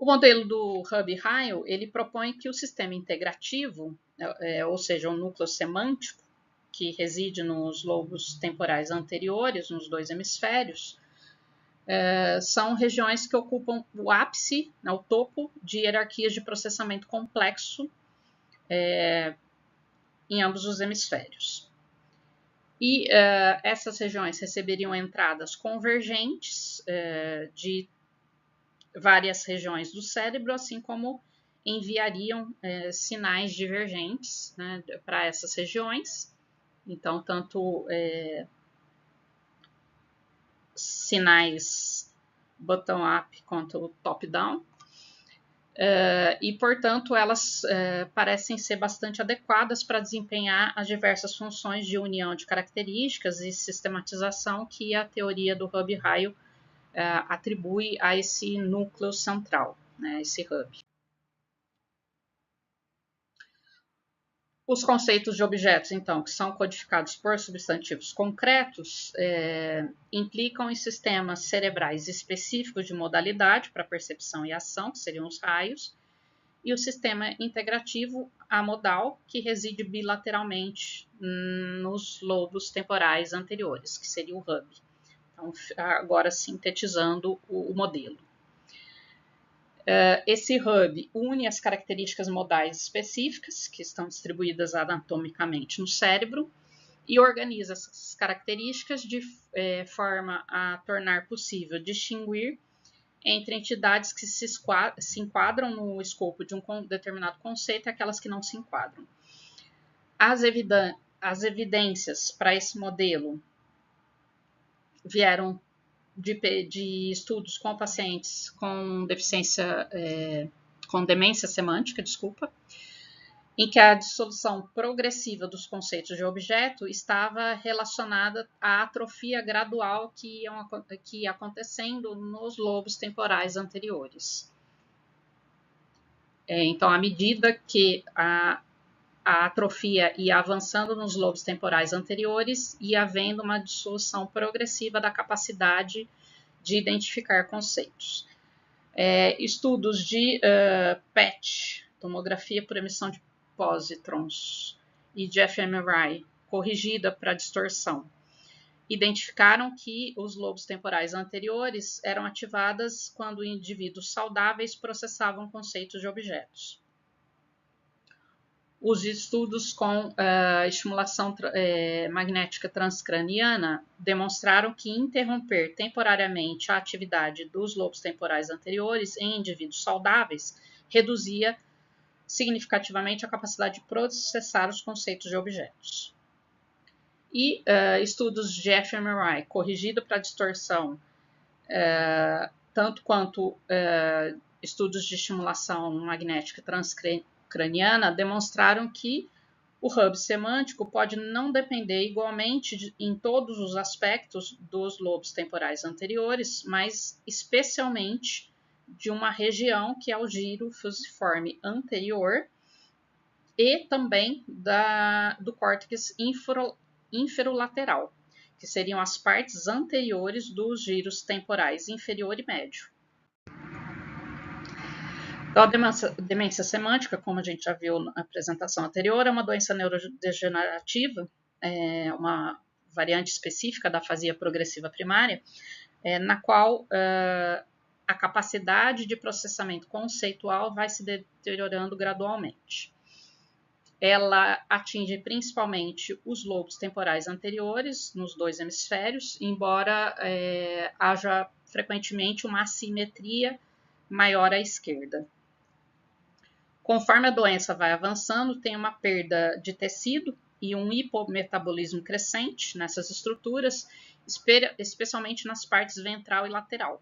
O modelo do Hub-Heil, ele propõe que o sistema integrativo, ou seja, o núcleo semântico, que reside nos lobos temporais anteriores, nos dois hemisférios, são regiões que ocupam o ápice, o topo de hierarquias de processamento complexo em ambos os hemisférios. E essas regiões receberiam entradas convergentes de várias regiões do cérebro, assim como enviariam sinais divergentes, né, para essas regiões. Então, tanto sinais bottom-up quanto top-down. E, portanto, elas parecem ser bastante adequadas para desempenhar as diversas funções de união de características e sistematização que a teoria do Hub-Heil atribui a esse núcleo central, né, esse hub. Os conceitos de objetos, então, que são codificados por substantivos concretos, implicam em sistemas cerebrais específicos de modalidade para percepção e ação, que seriam os raios, e o sistema integrativo amodal, que reside bilateralmente nos lobos temporais anteriores, que seria o hub. Então, agora sintetizando o modelo. Esse hub une as características modais específicas, que estão distribuídas anatomicamente no cérebro, e organiza essas características de forma a tornar possível distinguir entre entidades que se enquadram no escopo de um determinado conceito e aquelas que não se enquadram. As evidências para esse modelo vieram de estudos com pacientes com demência semântica, em que a dissolução progressiva dos conceitos de objeto estava relacionada à atrofia gradual que ia acontecendo nos lobos temporais anteriores. Então, à medida que a atrofia ia avançando nos lobos temporais anteriores, ia havendo uma dissolução progressiva da capacidade de identificar conceitos. Estudos de PET, tomografia por emissão de pósitrons, e de fMRI, corrigida para distorção, identificaram que os lobos temporais anteriores eram ativadas quando indivíduos saudáveis processavam conceitos de objetos. Os estudos com estimulação magnética transcraniana demonstraram que interromper temporariamente a atividade dos lobos temporais anteriores em indivíduos saudáveis reduzia significativamente a capacidade de processar os conceitos de objetos. E estudos de fMRI corrigido para distorção, tanto quanto estudos de estimulação magnética transcraniana demonstraram que o hub semântico pode não depender igualmente em todos os aspectos dos lobos temporais anteriores, mas especialmente de uma região que é o giro fusiforme anterior e também do córtex inferolateral, que seriam as partes anteriores dos giros temporais inferior e médio. Então, a demência semântica, como a gente já viu na apresentação anterior, é uma doença neurodegenerativa, uma variante específica da afasia progressiva primária, na qual a capacidade de processamento conceitual vai se deteriorando gradualmente. Ela atinge principalmente os lobos temporais anteriores, nos dois hemisférios, embora haja frequentemente uma assimetria maior à esquerda. Conforme a doença vai avançando, tem uma perda de tecido e um hipometabolismo crescente nessas estruturas, especialmente nas partes ventral e lateral,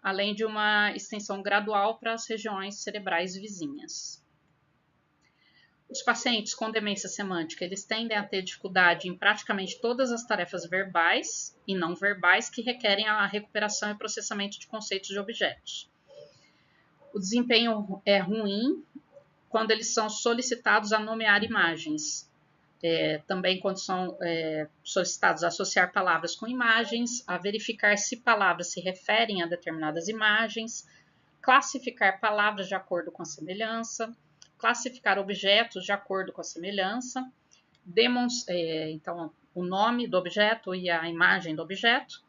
além de uma extensão gradual para as regiões cerebrais vizinhas. Os pacientes com demência semântica, eles tendem a ter dificuldade em praticamente todas as tarefas verbais e não verbais que requerem a recuperação e processamento de conceitos de objetos. O desempenho é ruim quando eles são solicitados a nomear imagens. Também quando são solicitados a associar palavras com imagens, a verificar se palavras se referem a determinadas imagens, classificar palavras de acordo com a semelhança, classificar objetos de acordo com a semelhança, então o nome do objeto e a imagem do objeto,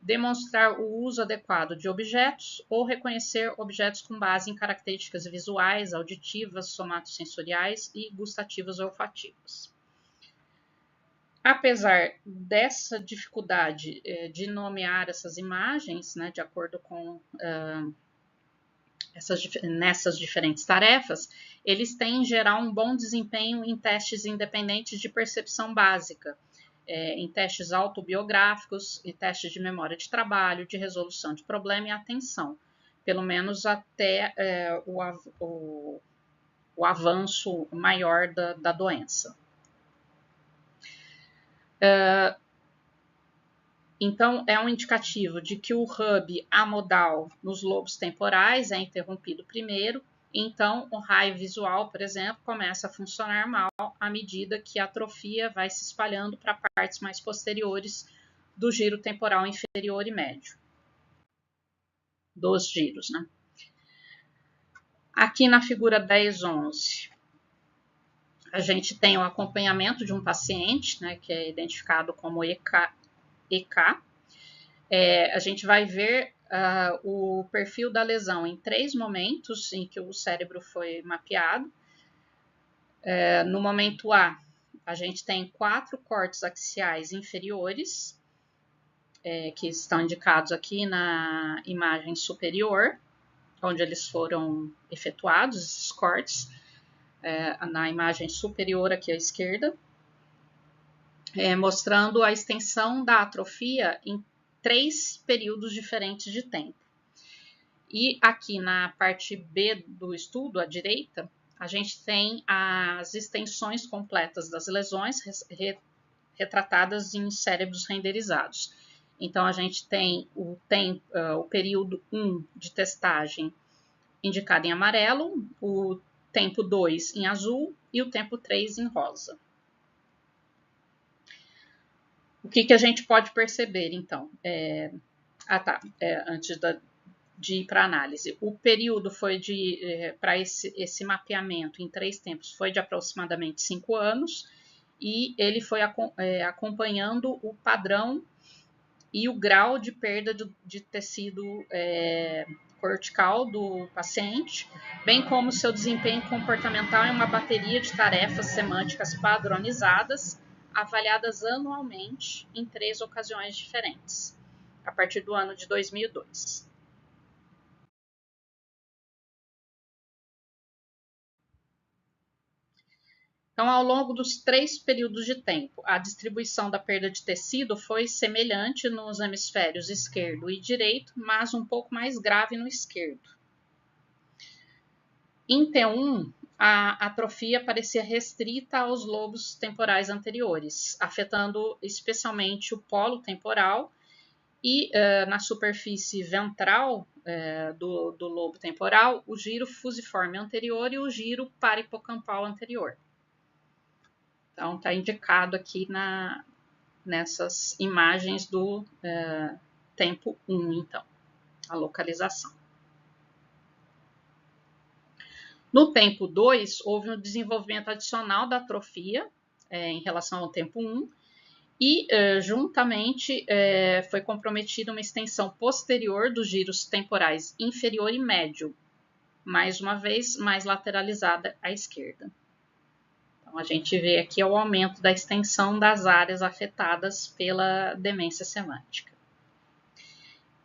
demonstrar o uso adequado de objetos ou reconhecer objetos com base em características visuais, auditivas, somatosensoriais e gustativas ou olfativas. Apesar dessa dificuldade de nomear essas imagens, né, de acordo com nessas diferentes tarefas, eles têm em geral um bom desempenho em testes independentes de percepção básica, em testes autobiográficos e testes de memória de trabalho, de resolução de problema e atenção, pelo menos até o avanço maior da doença. Então, é um indicativo de que o hub amodal nos lobos temporais é interrompido primeiro, então o raio visual, por exemplo, começa a funcionar mal à medida que a atrofia vai se espalhando para partes mais posteriores do giro temporal inferior e médio, dos giros, né? Aqui na figura 10.11, a gente tem o acompanhamento de um paciente, né, que é identificado como EK. A gente vai ver o perfil da lesão em 3 momentos em que o cérebro foi mapeado. No momento A, a gente tem 4 cortes axiais inferiores, que estão indicados aqui na imagem superior, onde eles foram efetuados, esses cortes, na imagem superior aqui à esquerda, mostrando a extensão da atrofia em 3 períodos diferentes de tempo. E aqui na parte B do estudo, à direita, a gente tem as extensões completas das lesões retratadas em cérebros renderizados. Então, a gente tem o período 1 de testagem indicado em amarelo, o tempo 2 em azul e o tempo 3 em rosa. O que a gente pode perceber, então? Antes de ir para a análise. O período foi para esse mapeamento em 3 tempos foi de aproximadamente 5 anos e ele foi acompanhando o padrão e o grau de perda de tecido cortical do paciente, bem como seu desempenho comportamental em uma bateria de tarefas semânticas padronizadas, avaliadas anualmente em 3 ocasiões diferentes, a partir do ano de 2002. Então, ao longo dos 3 períodos de tempo, a distribuição da perda de tecido foi semelhante nos hemisférios esquerdo e direito, mas um pouco mais grave no esquerdo. Em T1, a atrofia parecia restrita aos lobos temporais anteriores, afetando especialmente o polo temporal e na superfície ventral do lobo temporal, o giro fusiforme anterior e o giro paripocampal anterior. Então, está indicado aqui nessas imagens do tempo 1, então, a localização. No tempo 2, houve um desenvolvimento adicional da atrofia em relação ao tempo 1 e, juntamente, foi comprometida uma extensão posterior dos giros temporais inferior e médio, mais uma vez, mais lateralizada à esquerda. Então, a gente vê aqui o aumento da extensão das áreas afetadas pela demência semântica.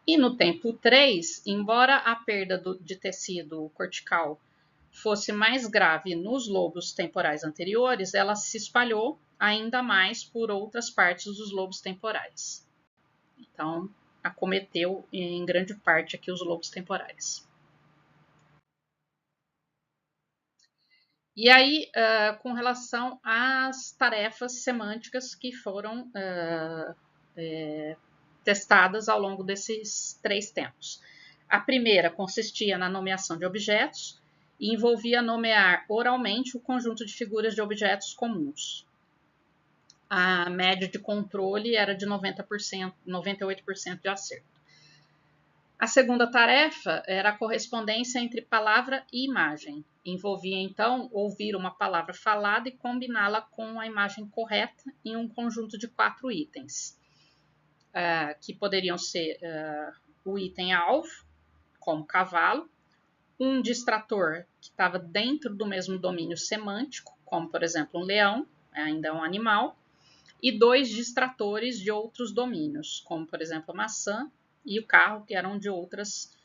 E no tempo 3, embora a perda de tecido cortical fosse mais grave nos lobos temporais anteriores, ela se espalhou ainda mais por outras partes dos lobos temporais. Então, acometeu em grande parte aqui os lobos temporais. E aí, com relação às tarefas semânticas que foram testadas ao longo desses 3 tempos. A primeira consistia na nomeação de objetos e envolvia nomear oralmente o conjunto de figuras de objetos comuns. A média de controle era de 98% de acerto. A segunda tarefa era a correspondência entre palavra e imagem. Envolvia, então, ouvir uma palavra falada e combiná-la com a imagem correta em um conjunto de 4 itens, que poderiam ser o item alvo, como cavalo, um distrator que estava dentro do mesmo domínio semântico, como, por exemplo, um leão, ainda é um animal, e 2 distratores de outros domínios, como, por exemplo, a maçã e o carro, que eram de outras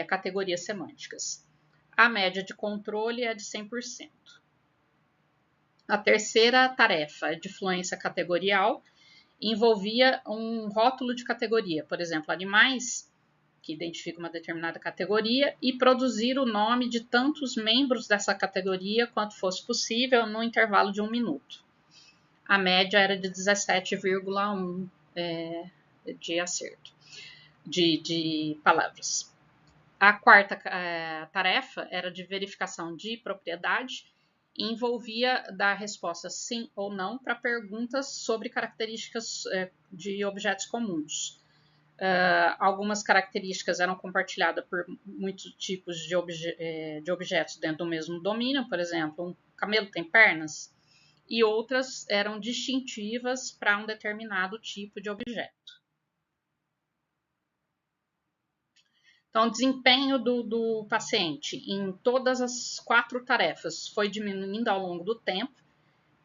categorias semânticas. A média de controle é de 100%. A terceira tarefa de fluência categorial envolvia um rótulo de categoria, por exemplo, animais, que identifica uma determinada categoria, e produzir o nome de tantos membros dessa categoria quanto fosse possível no intervalo de 1 minuto. A média era de 17,1 de acerto, de palavras. A quarta tarefa era de verificação de propriedade e envolvia dar resposta sim ou não para perguntas sobre características de objetos comuns. Algumas características eram compartilhadas por muitos tipos de objetos dentro do mesmo domínio, por exemplo, um camelo tem pernas, e outras eram distintivas para um determinado tipo de objeto. Então, o desempenho do paciente em todas as 4 tarefas foi diminuindo ao longo do tempo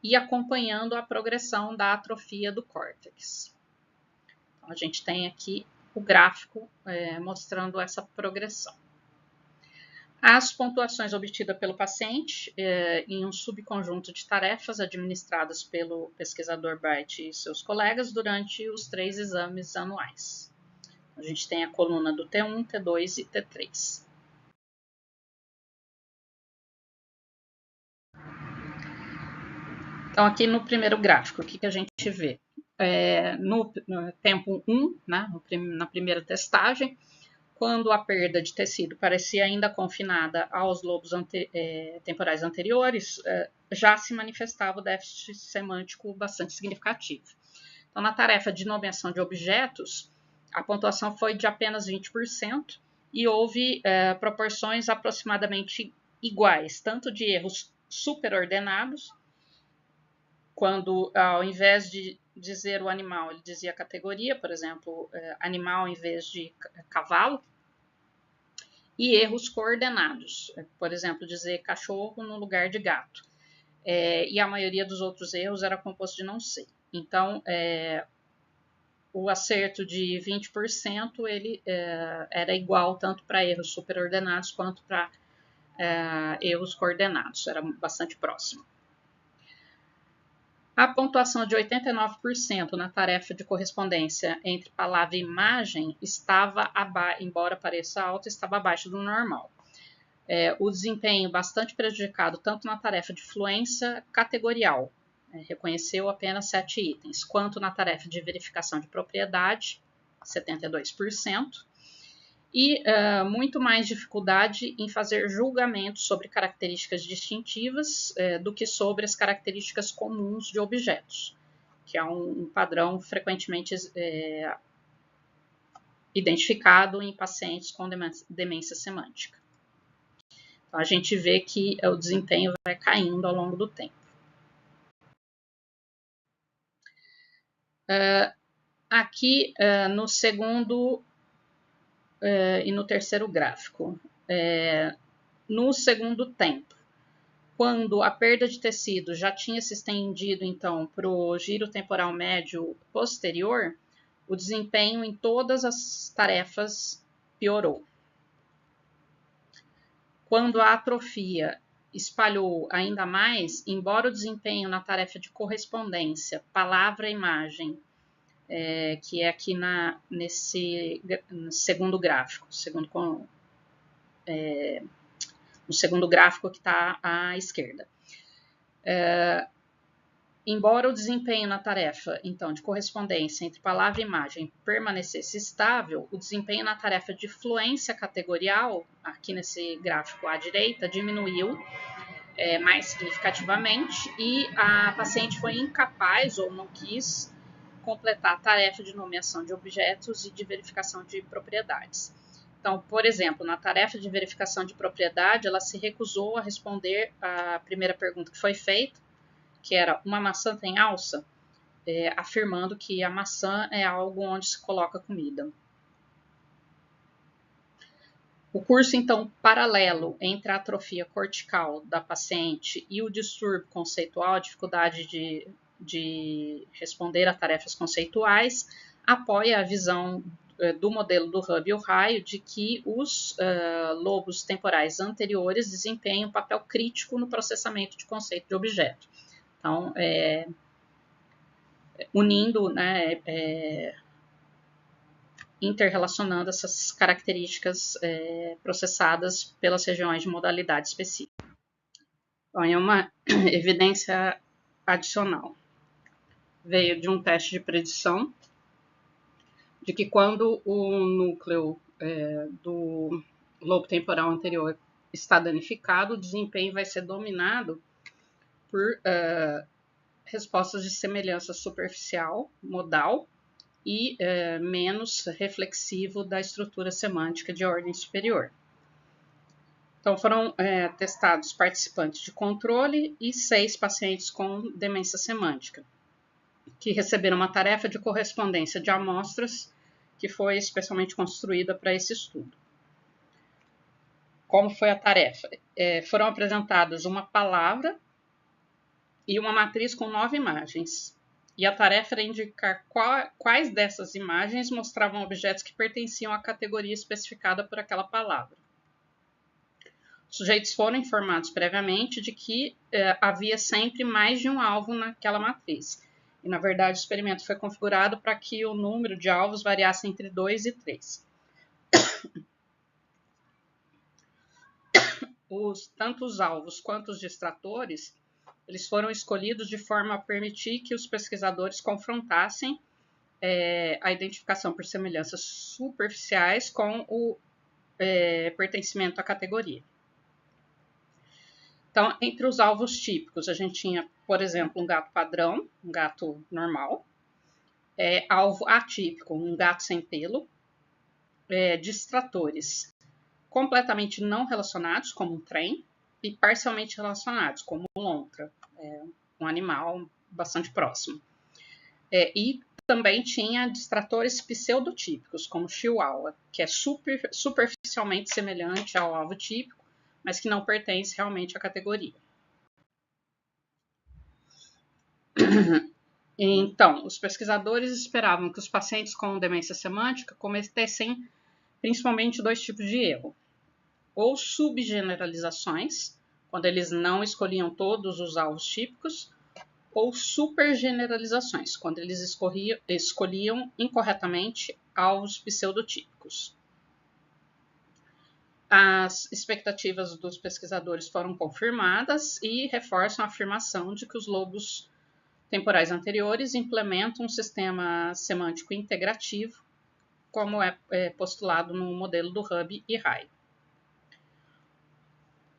e acompanhando a progressão da atrofia do córtex. Então, a gente tem aqui o gráfico mostrando essa progressão. As pontuações obtidas pelo paciente em um subconjunto de tarefas administradas pelo pesquisador Bright e seus colegas durante os 3 exames anuais. A gente tem a coluna do T1, T2 e T3. Então, aqui no primeiro gráfico, o que a gente vê? No tempo 1, né, na primeira testagem, quando a perda de tecido parecia ainda confinada aos lobos temporais anteriores, já se manifestava o déficit semântico bastante significativo. Então, na tarefa de nomeação de objetos, a pontuação foi de apenas 20% e houve proporções aproximadamente iguais, tanto de erros superordenados, quando ao invés de dizer o animal, ele dizia a categoria, por exemplo, animal em vez de cavalo, e erros coordenados, por exemplo, dizer cachorro no lugar de gato. E a maioria dos outros erros era composto de não sei. Então, o acerto de 20% ele era igual tanto para erros superordenados quanto para erros coordenados, era bastante próximo. A pontuação de 89% na tarefa de correspondência entre palavra e imagem estava, embora pareça alta, estava abaixo do normal. O desempenho bastante prejudicado tanto na tarefa de fluência categorial, reconheceu apenas 7 itens, quanto na tarefa de verificação de propriedade, 72%, e muito mais dificuldade em fazer julgamentos sobre características distintivas do que sobre as características comuns de objetos, que é um padrão frequentemente identificado em pacientes com demência semântica. Então, a gente vê que o desempenho vai caindo ao longo do tempo. Aqui, no segundo e no terceiro gráfico, no segundo tempo, quando a perda de tecido já tinha se estendido, então, para o giro temporal médio posterior, o desempenho em todas as tarefas piorou. Quando a atrofia espalhou ainda mais, embora o desempenho na tarefa de correspondência, palavra-imagem, que é aqui nesse segundo gráfico, no segundo gráfico que está à esquerda. Embora o desempenho na tarefa, então, de correspondência entre palavra e imagem permanecesse estável, o desempenho na tarefa de fluência categorial, aqui nesse gráfico à direita, diminuiu mais significativamente e a paciente foi incapaz ou não quis completar a tarefa de nomeação de objetos e de verificação de propriedades. Então, por exemplo, na tarefa de verificação de propriedade, ela se recusou a responder a primeira pergunta que foi feita, que era: uma maçã tem alça? Afirmando que a maçã é algo onde se coloca comida. O curso, então, paralelo entre a atrofia cortical da paciente e o distúrbio conceitual, a dificuldade de responder a tarefas conceituais, apoia a visão do modelo do Hub e o raio de que os lobos temporais anteriores desempenham um papel crítico no processamento de conceito de objeto. Então, unindo, né, interrelacionando essas características processadas pelas regiões de modalidade específica. Então, é uma evidência adicional. Veio de um teste de predição de que quando o núcleo do lobo temporal anterior está danificado, o desempenho vai ser dominado por respostas de semelhança superficial, modal, e menos reflexivo da estrutura semântica de ordem superior. Então, foram testados participantes de controle e 6 pacientes com demência semântica, que receberam uma tarefa de correspondência de amostras que foi especialmente construída para esse estudo. Como foi a tarefa? Foram apresentadas uma palavra e uma matriz com 9 imagens. E a tarefa era indicar quais dessas imagens mostravam objetos que pertenciam à categoria especificada por aquela palavra. Os sujeitos foram informados previamente de que havia sempre mais de um alvo naquela matriz. E, na verdade, o experimento foi configurado para que o número de alvos variasse entre 2 e 3. Tanto os alvos quanto os distratores, eles foram escolhidos de forma a permitir que os pesquisadores confrontassem a identificação por semelhanças superficiais com o pertencimento à categoria. Então, entre os alvos típicos, a gente tinha, por exemplo, um gato padrão, um gato normal, alvo atípico, um gato sem pelo, distratores completamente não relacionados, como um trem, e parcialmente relacionados, como lontra, um animal bastante próximo. E também tinha distratores pseudotípicos, como chihuahua, que é superficialmente semelhante ao alvo típico, mas que não pertence realmente à categoria. Então, os pesquisadores esperavam que os pacientes com demência semântica cometessem principalmente 2 tipos de erro. Ou subgeneralizações, quando eles não escolhiam todos os alvos típicos, ou supergeneralizações, quando eles escolhiam incorretamente alvos pseudotípicos. As expectativas dos pesquisadores foram confirmadas e reforçam a afirmação de que os lobos temporais anteriores implementam um sistema semântico integrativo, como é postulado no modelo do Hub e Rai.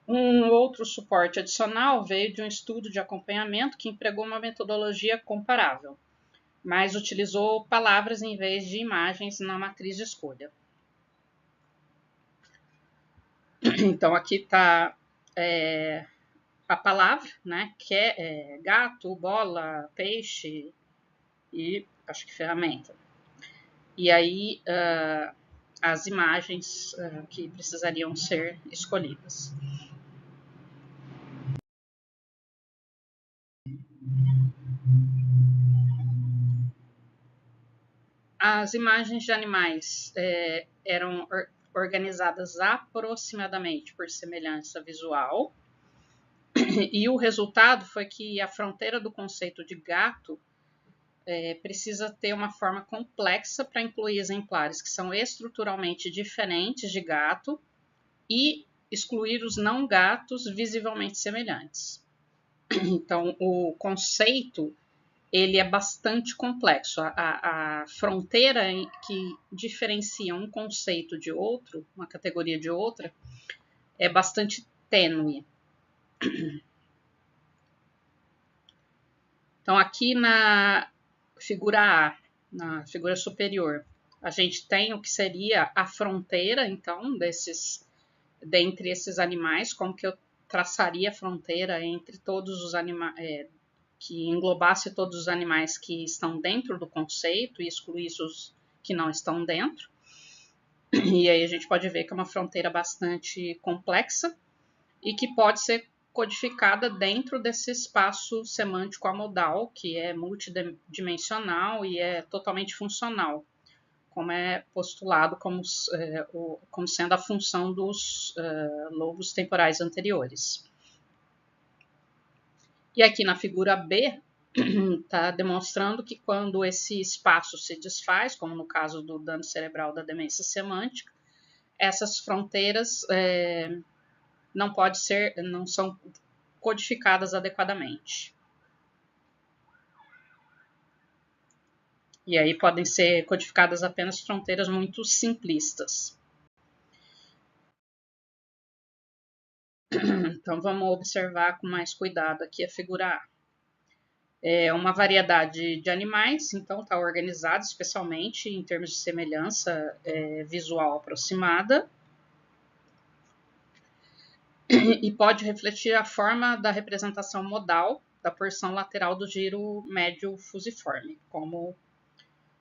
Um outro suporte adicional veio de um estudo de acompanhamento que empregou uma metodologia comparável, mas utilizou palavras em vez de imagens na matriz de escolha. Então, aqui está a palavra, né, que é gato, bola, peixe e acho que ferramenta. E aí, as imagens que precisariam ser escolhidas. As imagens de animais eram organizadas aproximadamente por semelhança visual, e o resultado foi que a fronteira do conceito de gato precisa ter uma forma complexa para incluir exemplares que são estruturalmente diferentes de gato e excluir os não gatos visivelmente semelhantes. Então, o conceito ele é bastante complexo. A fronteira que diferencia um conceito de outro, uma categoria de outra, é bastante tênue. Então, aqui na figura A, na figura superior, a gente tem o que seria a fronteira, então, dentre esses animais, como que eu traçaria a fronteira entre todos os animais, que englobasse todos os animais que estão dentro do conceito e excluísse os que não estão dentro. E aí a gente pode ver que é uma fronteira bastante complexa e que pode ser codificada dentro desse espaço semântico amodal, que é multidimensional e é totalmente funcional, como é postulado como sendo a função dos lobos temporais anteriores. E aqui na figura B, está demonstrando que quando esse espaço se desfaz, como no caso do dano cerebral da demência semântica, essas fronteiras não são codificadas adequadamente. E aí podem ser codificadas apenas fronteiras muito simplistas. Então vamos observar com mais cuidado aqui a figura A. É uma variedade de animais, então está organizada especialmente em termos de semelhança visual aproximada e pode refletir a forma da representação modal da porção lateral do giro médio fusiforme, como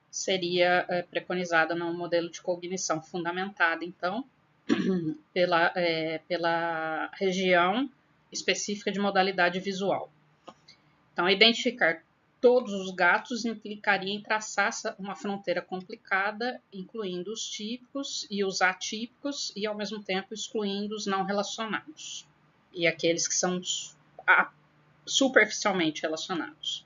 seria preconizada no modelo de cognição fundamentada, então, pela região específica de modalidade visual. Então, identificar todos os gatos implicaria em traçar uma fronteira complicada, incluindo os típicos e os atípicos, e ao mesmo tempo excluindo os não relacionados, e aqueles que são superficialmente relacionados.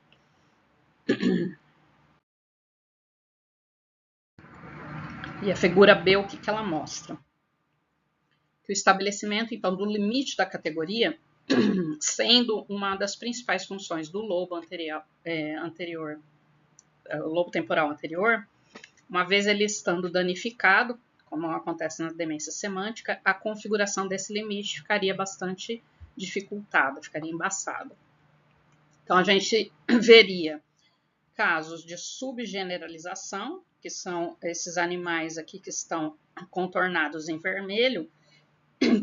E a figura B, o que ela mostra? Que o estabelecimento, então, do limite da categoria, sendo uma das principais funções do lobo anterior, o lobo temporal anterior, uma vez ele estando danificado, como acontece na demência semântica, a configuração desse limite ficaria bastante dificultada, ficaria embaçada. Então, a gente veria casos de subgeneralização, que são esses animais aqui que estão contornados em vermelho,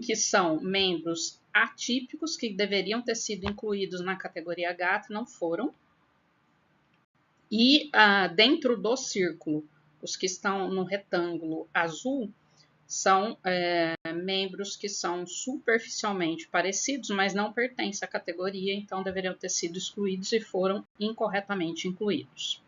que são membros atípicos que deveriam ter sido incluídos na categoria gato e não foram. E dentro do círculo, os que estão no retângulo azul são membros que são superficialmente parecidos, mas não pertencem à categoria, então deveriam ter sido excluídos e foram incorretamente incluídos.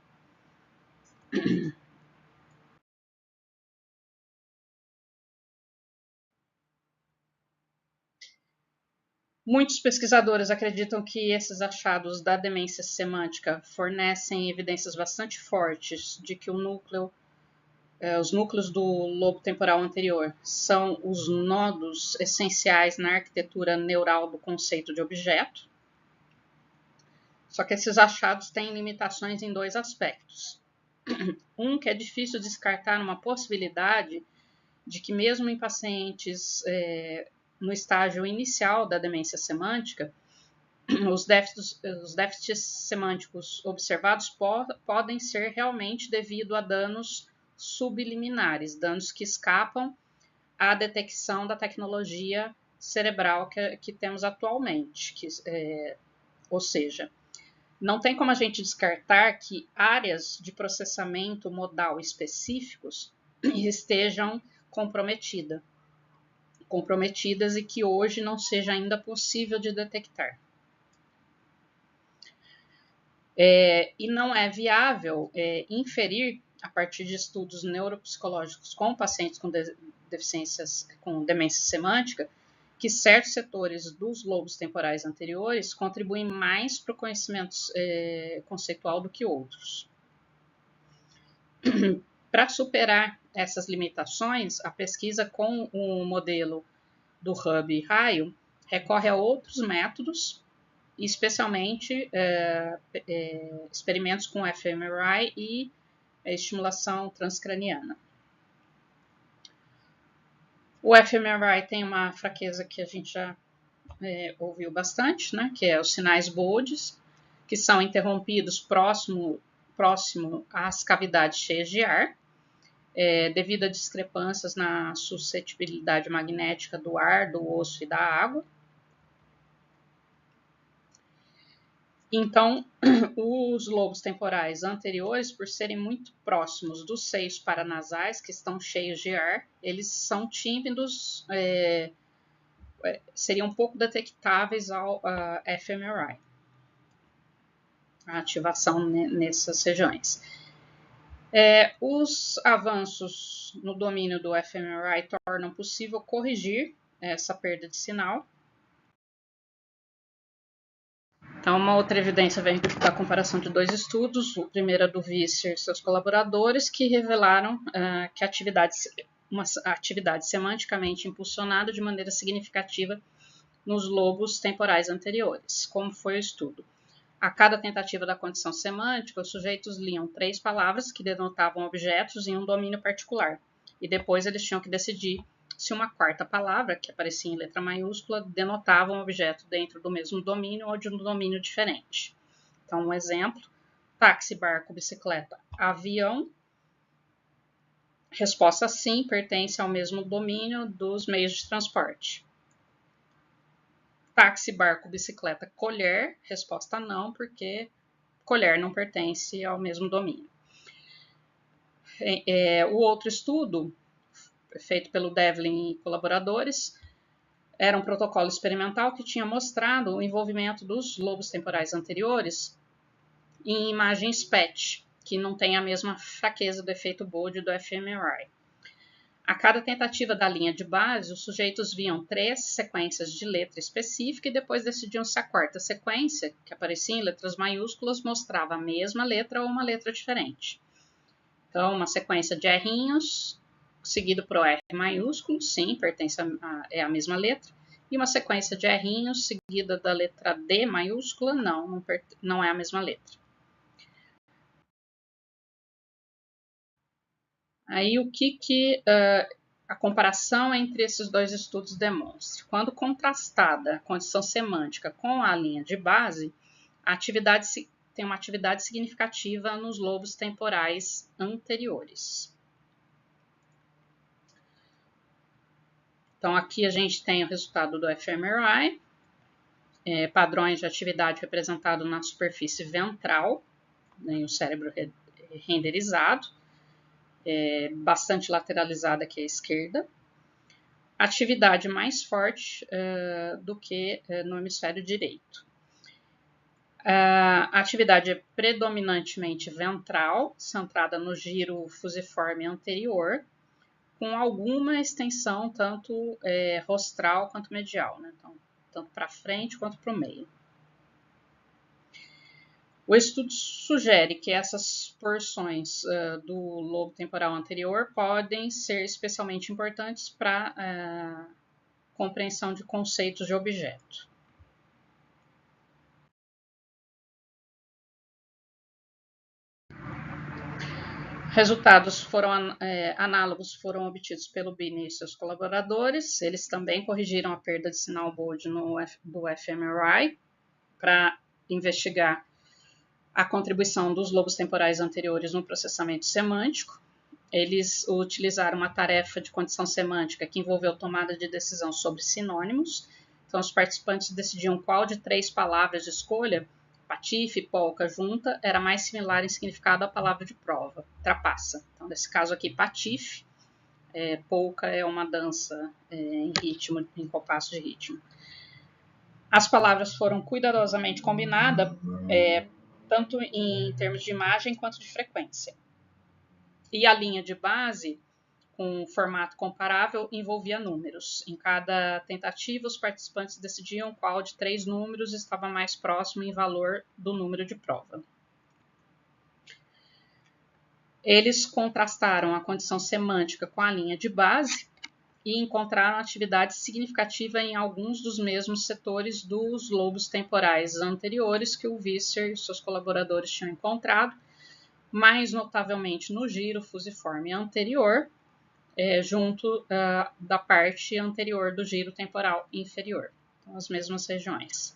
Muitos pesquisadores acreditam que esses achados da demência semântica fornecem evidências bastante fortes de que os núcleos do lobo temporal anterior são os nodos essenciais na arquitetura neural do conceito de objeto. Só que esses achados têm limitações em dois aspectos. Um, que é difícil descartar uma possibilidade de que mesmo em pacientes no estágio inicial da demência semântica, os déficits semânticos observados podem ser realmente devido a danos subliminares, danos que escapam à detecção da tecnologia cerebral que temos atualmente. Ou seja, não tem como a gente descartar que áreas de processamento modal específicos estejam comprometidas e que hoje não seja ainda possível de detectar. E não é viável inferir, a partir de estudos neuropsicológicos com pacientes com demência semântica, que certos setores dos lobos temporais anteriores contribuem mais para o conhecimento conceitual do que outros. Para superar essas limitações, a pesquisa com o modelo do Hub raio recorre a outros métodos, especialmente experimentos com fMRI e estimulação transcraniana. O fMRI tem uma fraqueza que a gente já ouviu bastante, né, que é os sinais boldes, que são interrompidos próximo às cavidades cheias de ar. devido a discrepâncias na suscetibilidade magnética do ar, do osso e da água. Então, os lobos temporais anteriores, por serem muito próximos dos seios paranasais, que estão cheios de ar, eles são tímidos, seriam pouco detectáveis ao fMRI, a ativação nessas regiões. Os avanços no domínio do fMRI tornam possível corrigir essa perda de sinal. Então, uma outra evidência vem da comparação de dois estudos. O primeiro é do Visser e seus colaboradores, que revelaram que uma atividade semanticamente impulsionada de maneira significativa nos lobos temporais anteriores. Como foi o estudo? A cada tentativa da condição semântica, os sujeitos liam 3 palavras que denotavam objetos em um domínio particular, e depois eles tinham que decidir se uma quarta palavra, que aparecia em letra maiúscula, denotava um objeto dentro do mesmo domínio ou de um domínio diferente. Então, um exemplo: táxi, barco, bicicleta, avião. Resposta sim, pertence ao mesmo domínio dos meios de transporte. Táxi, barco, bicicleta, colher. Resposta não, porque colher não pertence ao mesmo domínio. O outro estudo, feito pelo Devlin e colaboradores, era um protocolo experimental que tinha mostrado o envolvimento dos lobos temporais anteriores em imagens PET, que não tem a mesma fraqueza do efeito Bode do fMRI. A cada tentativa da linha de base, os sujeitos viam 3 sequências de letra específica e depois decidiam se a quarta sequência, que aparecia em letras maiúsculas, mostrava a mesma letra ou uma letra diferente. Então, uma sequência de errinhos, seguido por R maiúsculo, sim, pertence é a mesma letra, e uma sequência de errinhos, seguida da letra D maiúscula, não é a mesma letra. Aí, o que a comparação entre esses dois estudos demonstra? Quando contrastada a condição semântica com a linha de base, tem uma atividade significativa nos lobos temporais anteriores. Então, aqui a gente tem o resultado do fMRI, padrões de atividade representado na superfície ventral, né, o cérebro renderizado, bastante lateralizada aqui à esquerda. Atividade mais forte do que no hemisfério direito. A atividade é predominantemente ventral, centrada no giro fusiforme anterior, com alguma extensão tanto rostral quanto medial, né? Então, tanto para frente quanto para o meio. O estudo sugere que essas porções do lobo temporal anterior podem ser especialmente importantes para a compreensão de conceitos de objeto. Resultados análogos foram obtidos pelo Bini e seus colaboradores. Eles também corrigiram a perda de sinal Bode do fMRI para investigar a contribuição dos lobos temporais anteriores no processamento semântico. Eles utilizaram uma tarefa de condição semântica que envolveu tomada de decisão sobre sinônimos. Então, os participantes decidiam qual de 3 palavras de escolha, patife, polca, junta, era mais similar em significado à palavra de prova, trapaça. Então, nesse caso aqui, patife, polca é uma dança em ritmo, em compasso de ritmo. As palavras foram cuidadosamente combinadas, tanto em termos de imagem quanto de frequência. E a linha de base, com um formato comparável, envolvia números. Em cada tentativa, os participantes decidiam qual de 3 números estava mais próximo em valor do número de prova. Eles contrastaram a condição semântica com a linha de base e encontraram atividade significativa em alguns dos mesmos setores dos lobos temporais anteriores que o Visser e seus colaboradores tinham encontrado, mais notavelmente no giro fusiforme anterior, junto da parte anterior do giro temporal inferior. Então, as mesmas regiões.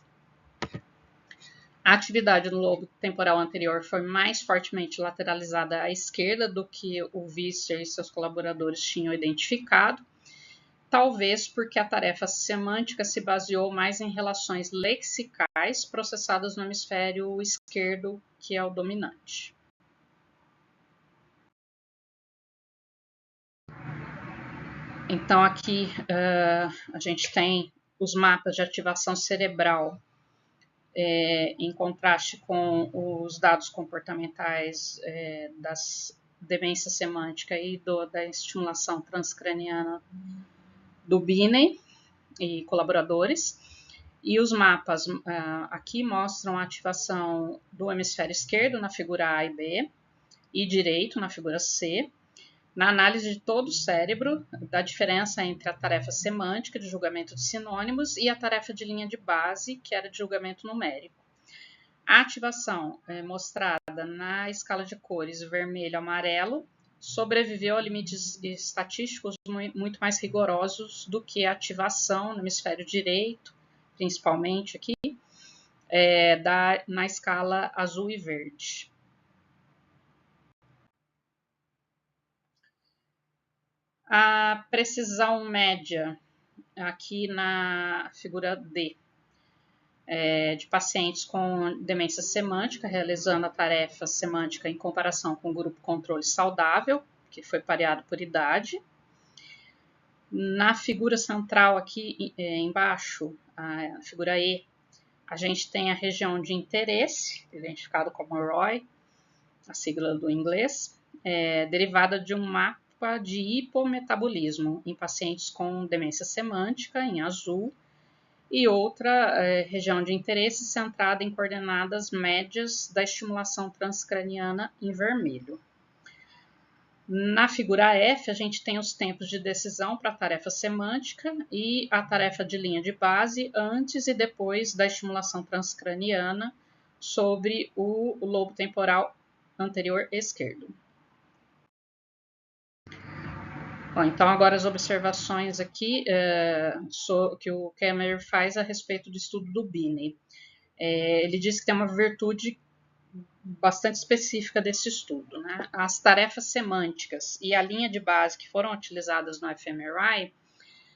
A atividade no lobo temporal anterior foi mais fortemente lateralizada à esquerda do que o Visser e seus colaboradores tinham identificado, talvez porque a tarefa semântica se baseou mais em relações lexicais processadas no hemisfério esquerdo, que é o dominante. Então, aqui a gente tem os mapas de ativação cerebral em contraste com os dados comportamentais das demência semântica e da estimulação transcraniana do Binney e colaboradores. E os mapas aqui mostram a ativação do hemisfério esquerdo na figura A e B e direito na figura C, na análise de todo o cérebro, da diferença entre a tarefa semântica de julgamento de sinônimos e a tarefa de linha de base, que era de julgamento numérico. A ativação mostrada na escala de cores vermelho e amarelo sobreviveu a limites estatísticos muito mais rigorosos do que a ativação no hemisfério direito, principalmente aqui, na escala azul e verde. A precisão média, aqui na figura D, de pacientes com demência semântica, realizando a tarefa semântica em comparação com o grupo controle saudável, que foi pareado por idade. Na figura central aqui embaixo, a figura E, a gente tem a região de interesse, identificado como ROI, a sigla do inglês, derivada de um mapa de hipometabolismo em pacientes com demência semântica, em azul, e outra região de interesse centrada em coordenadas médias da estimulação transcraniana em vermelho. Na figura F, a gente tem os tempos de decisão para a tarefa semântica e a tarefa de linha de base antes e depois da estimulação transcraniana sobre o lobo temporal anterior esquerdo. Bom, então agora as observações aqui que o Kemmerer faz a respeito do estudo do Binney. Ele diz que tem uma virtude bastante específica desse estudo, né? As tarefas semânticas e a linha de base que foram utilizadas no fMRI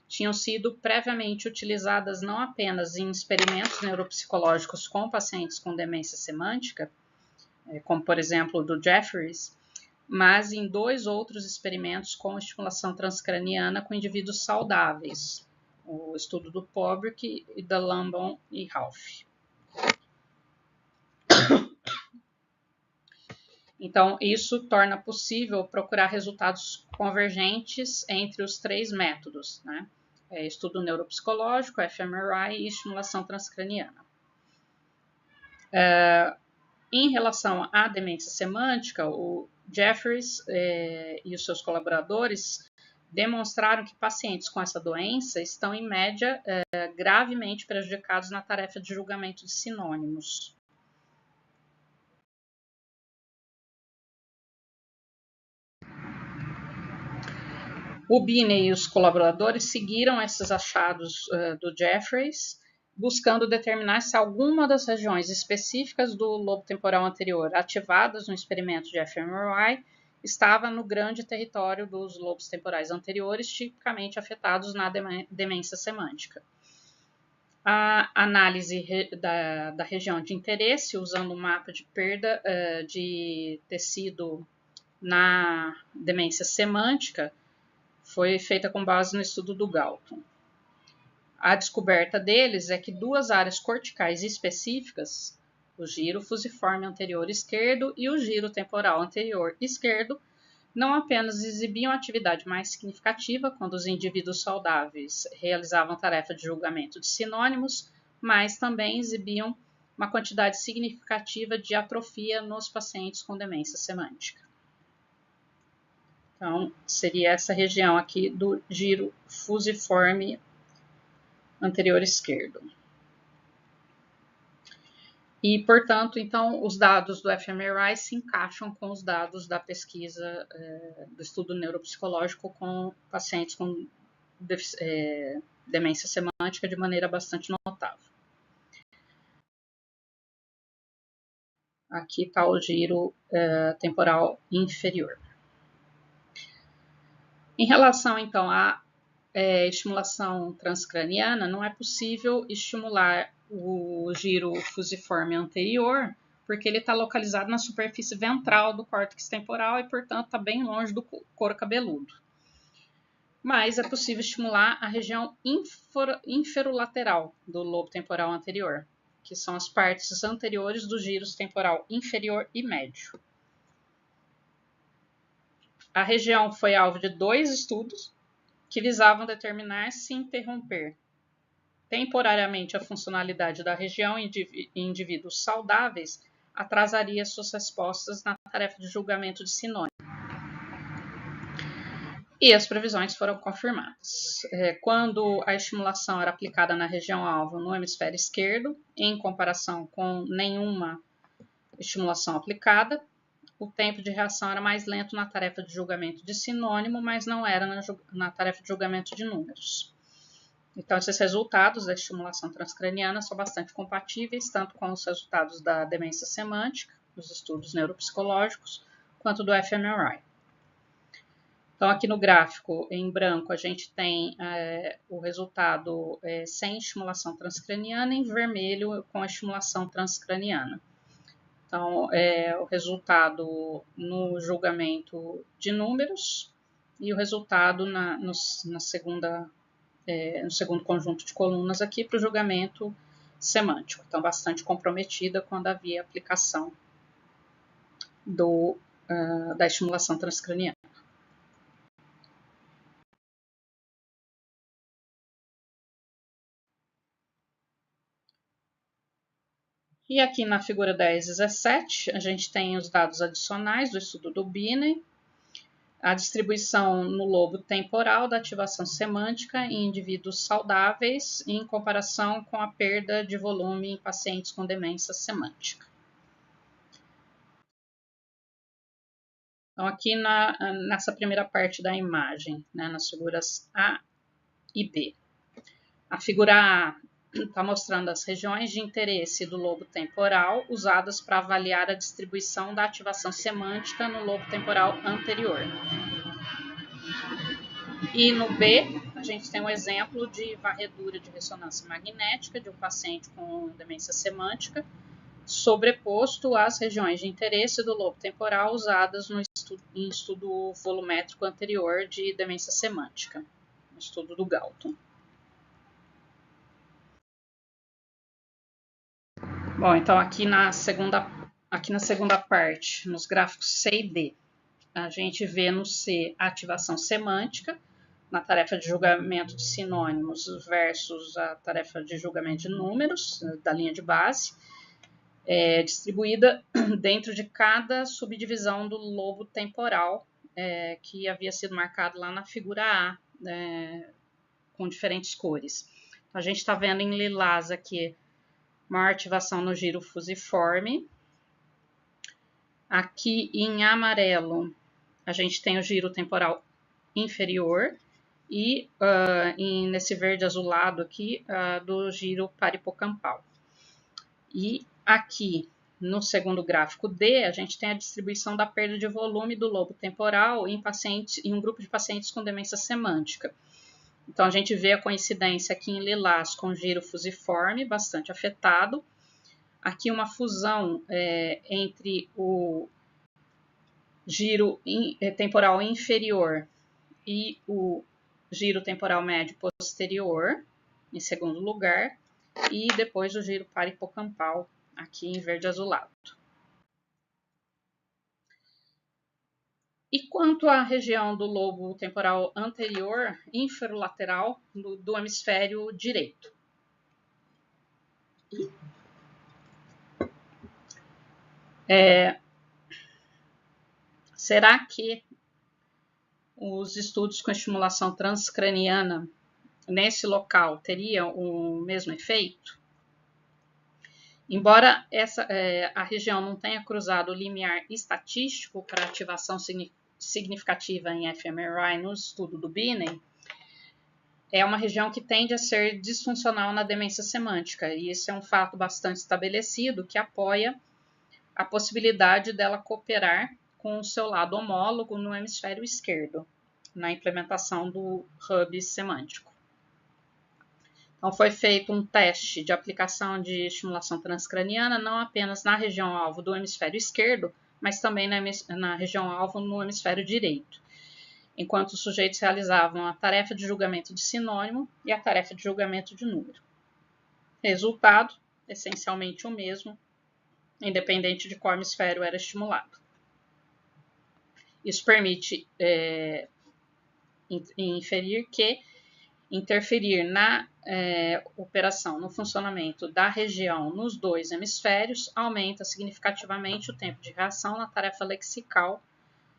tinham sido previamente utilizadas não apenas em experimentos neuropsicológicos com pacientes com demência semântica, como por exemplo o do Jeffries, mas em 2 outros experimentos com estimulação transcraniana com indivíduos saudáveis, o estudo do Pobrick e da Lambon e Ralph. Então, isso torna possível procurar resultados convergentes entre os 3 métodos, né? Estudo neuropsicológico, fMRI e estimulação transcraniana. Em relação à demência semântica, o Jeffries e os seus colaboradores demonstraram que pacientes com essa doença estão, em média, gravemente prejudicados na tarefa de julgamento de sinônimos. O Binney e os colaboradores seguiram esses achados do Jeffries, buscando determinar se alguma das regiões específicas do lobo temporal anterior ativadas no experimento de fMRI estava no grande território dos lobos temporais anteriores, tipicamente afetados na demência semântica. A análise da região de interesse, usando um mapa de perda de tecido na demência semântica, foi feita com base no estudo do Galton. A descoberta deles é que 2 áreas corticais específicas, o giro fusiforme anterior esquerdo e o giro temporal anterior esquerdo, não apenas exibiam atividade mais significativa quando os indivíduos saudáveis realizavam tarefa de julgamento de sinônimos, mas também exibiam uma quantidade significativa de atrofia nos pacientes com demência semântica. Então, seria essa região aqui do giro fusiforme anterior esquerdo. E, portanto, então, os dados do fMRI se encaixam com os dados da pesquisa do estudo neuropsicológico com pacientes com demência semântica de maneira bastante notável. aqui está o giro temporal inferior. Em relação, então, à estimulação transcraniana, não é possível estimular o giro fusiforme anterior, porque ele está localizado na superfície ventral do córtex temporal e, portanto, está bem longe do couro cabeludo. Mas é possível estimular a região inferolateral do lobo temporal anterior, que são as partes anteriores dos giros temporal inferior e médio. A região foi alvo de 2 estudos que visavam determinar se interromper temporariamente a funcionalidade da região em indivíduos saudáveis atrasaria suas respostas na tarefa de julgamento de sinônimo. E as previsões foram confirmadas. Quando a estimulação era aplicada na região-alvo no hemisfério esquerdo, em comparação com nenhuma estimulação aplicada, o tempo de reação era mais lento na tarefa de julgamento de sinônimo, mas não era na tarefa de julgamento de números. Então, esses resultados da estimulação transcraniana são bastante compatíveis, tanto com os resultados da demência semântica, dos estudos neuropsicológicos, quanto do fMRI. Então, aqui no gráfico, em branco, a gente tem o resultado sem estimulação transcraniana, em vermelho, com a estimulação transcraniana. Então, o resultado no julgamento de números e o resultado no segundo conjunto de colunas aqui para o julgamento semântico. Então, bastante comprometida quando havia aplicação da estimulação transcraniana. E aqui na figura 10.17, a gente tem os dados adicionais do estudo do Binney, a distribuição no lobo temporal da ativação semântica em indivíduos saudáveis em comparação com a perda de volume em pacientes com demência semântica. Então, aqui nessa primeira parte da imagem, nas figuras A e B. A figura A está mostrando as regiões de interesse do lobo temporal usadas para avaliar a distribuição da ativação semântica no lobo temporal anterior. E no B, a gente tem um exemplo de varredura de ressonância magnética de um paciente com demência semântica, sobreposto às regiões de interesse do lobo temporal usadas em estudo volumétrico anterior de demência semântica, no estudo do Galton. Bom, então aqui na segunda parte, nos gráficos C e D, a gente vê no C a ativação semântica, na tarefa de julgamento de sinônimos versus a tarefa de julgamento de números, da linha de base, distribuída dentro de cada subdivisão do lobo temporal, que havia sido marcado lá na figura A, com diferentes cores. Então, a gente está vendo em lilás aqui maior ativação no giro fusiforme. Aqui em amarelo, a gente tem o giro temporal inferior e nesse verde azulado aqui, do giro paripocampal. E aqui no segundo gráfico D, a gente tem a distribuição da perda de volume do lobo temporal em um grupo de pacientes com demência semântica. Então, a gente vê a coincidência aqui em lilás com o giro fusiforme, bastante afetado. Aqui uma fusão entre o giro temporal inferior e o giro temporal médio posterior, em segundo lugar, e depois o giro paripocampal, aqui em verde azulado. E quanto à região do lobo temporal anterior, inferolateral, do hemisfério direito? Será que os estudos com estimulação transcraniana nesse local teriam o mesmo efeito? Embora a região não tenha cruzado o limiar estatístico para ativação significativa em fMRI no estudo do Binney, é uma região que tende a ser disfuncional na demência semântica, e esse é um fato bastante estabelecido que apoia a possibilidade dela cooperar com o seu lado homólogo no hemisfério esquerdo, na implementação do hub semântico. Então, foi feito um teste de aplicação de estimulação transcraniana não apenas na região-alvo do hemisfério esquerdo, mas também na região-alvo no hemisfério direito, enquanto os sujeitos realizavam a tarefa de julgamento de sinônimo e a tarefa de julgamento de número. Resultado, essencialmente o mesmo, independente de qual hemisfério era estimulado. Isso permite inferir que interferir na operação, no funcionamento da região nos dois hemisférios aumenta significativamente o tempo de reação na tarefa lexical,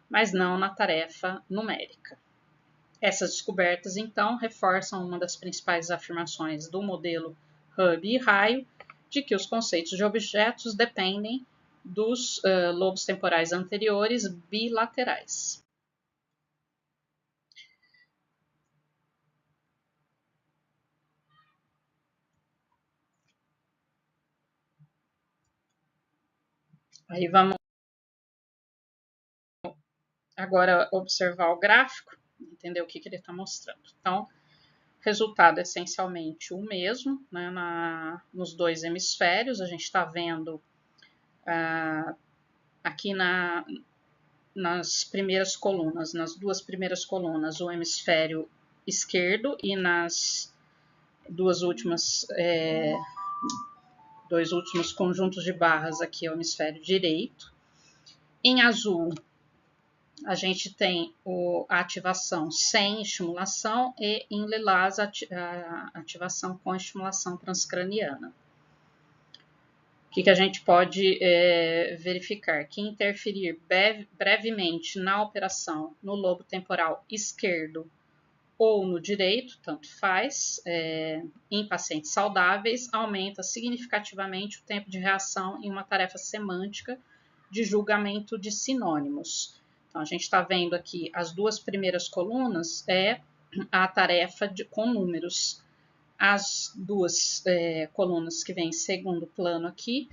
mas não na tarefa numérica. Essas descobertas, então, reforçam uma das principais afirmações do modelo hub e raio, de que os conceitos de objetos dependem dos lobos temporais anteriores bilaterais. Aí vamos agora observar o gráfico, entender o que ele está mostrando. Então, resultado é essencialmente o mesmo, né, nos dois hemisférios. A gente está vendo aqui nas primeiras colunas, nas duas primeiras colunas, o hemisfério esquerdo e nas duas últimas, dois últimos conjuntos de barras aqui, o hemisfério direito. Em azul, a gente tem a ativação sem estimulação e em lilás a ativação com estimulação transcraniana. O que a gente pode verificar? Que interferir brevemente na operação no lobo temporal esquerdo ou no direito, tanto faz, em pacientes saudáveis, aumenta significativamente o tempo de reação em uma tarefa semântica de julgamento de sinônimos. Então, a gente está vendo aqui as duas primeiras colunas, a tarefa com números. As duas colunas que vêm em segundo plano aqui,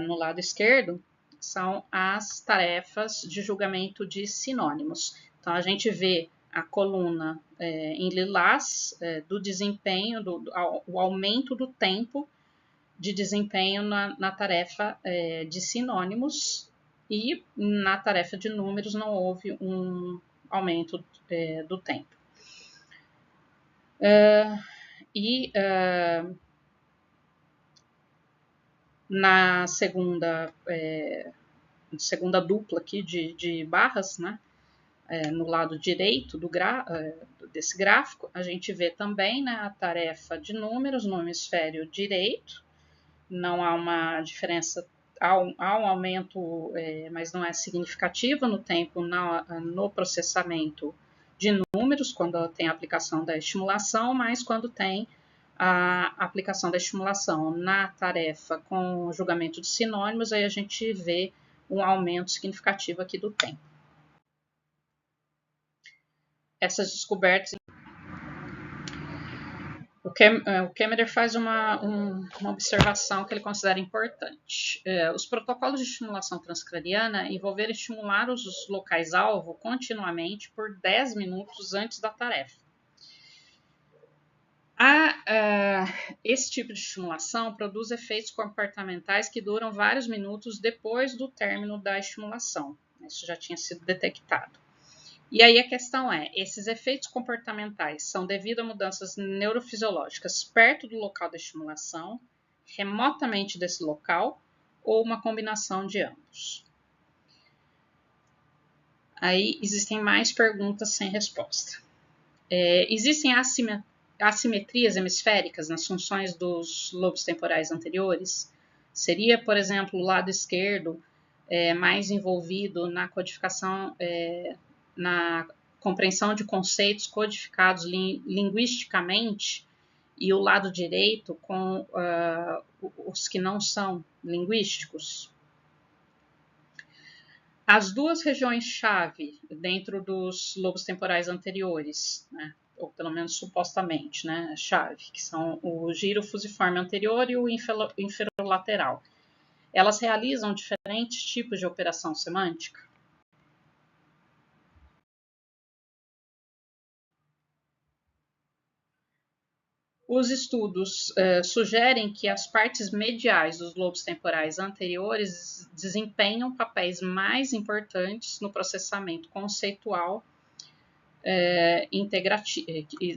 no lado esquerdo, são as tarefas de julgamento de sinônimos. Então, a gente vê a coluna em lilás do desempenho, o aumento do tempo de desempenho na tarefa de sinônimos, e na tarefa de números não houve um aumento do tempo. Na segunda dupla aqui de barras, né, no lado direito desse gráfico, a gente vê também, né, a tarefa de números no hemisfério direito. Não há uma diferença, há um aumento, mas não é significativo no tempo no processamento de números, quando tem a aplicação da estimulação, mas quando tem a aplicação da estimulação na tarefa com julgamento de sinônimos, aí a gente vê um aumento significativo aqui do tempo. Essas descobertas, o Kemmerer faz uma observação que ele considera importante. Os protocolos de estimulação transcraniana envolveram estimular os locais-alvo continuamente por 10 minutos antes da tarefa. Esse tipo de estimulação produz efeitos comportamentais que duram vários minutos depois do término da estimulação. Isso já tinha sido detectado. E aí a questão esses efeitos comportamentais são devido a mudanças neurofisiológicas perto do local da estimulação, remotamente desse local, ou uma combinação de ambos? Aí existem mais perguntas sem resposta. Existem assimetrias hemisféricas nas funções dos lobos temporais anteriores? Seria, por exemplo, o lado esquerdo mais envolvido na codificação, na compreensão de conceitos codificados linguisticamente, e o lado direito com os que não são linguísticos? As duas regiões-chave dentro dos lobos temporais anteriores, né, ou pelo menos supostamente, né, chave, que são o giro fusiforme anterior e o inferolateral, elas realizam diferentes tipos de operação semântica? Os estudos sugerem que as partes mediais dos lobos temporais anteriores desempenham papéis mais importantes no processamento conceitual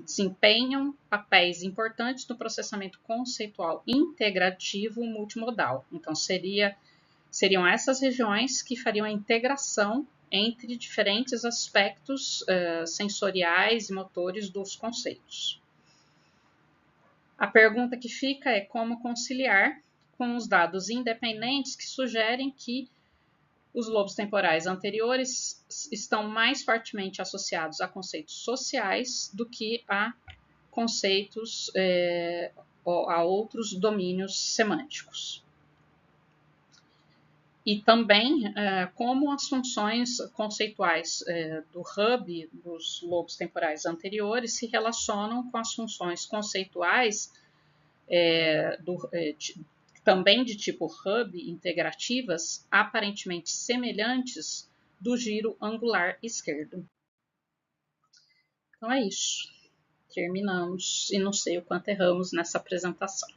desempenham papéis importantes no processamento conceitual integrativo multimodal. Então, seriam essas regiões que fariam a integração entre diferentes aspectos sensoriais e motores dos conceitos. A pergunta que fica é como conciliar com os dados independentes que sugerem que os lobos temporais anteriores estão mais fortemente associados a conceitos sociais do que a conceitos, a outros domínios semânticos. E também como as funções conceituais do hub dos lobos temporais anteriores se relacionam com as funções conceituais também de tipo hub integrativas, aparentemente semelhantes do giro angular esquerdo. Então é isso. Terminamos e não sei o quanto erramos nessa apresentação.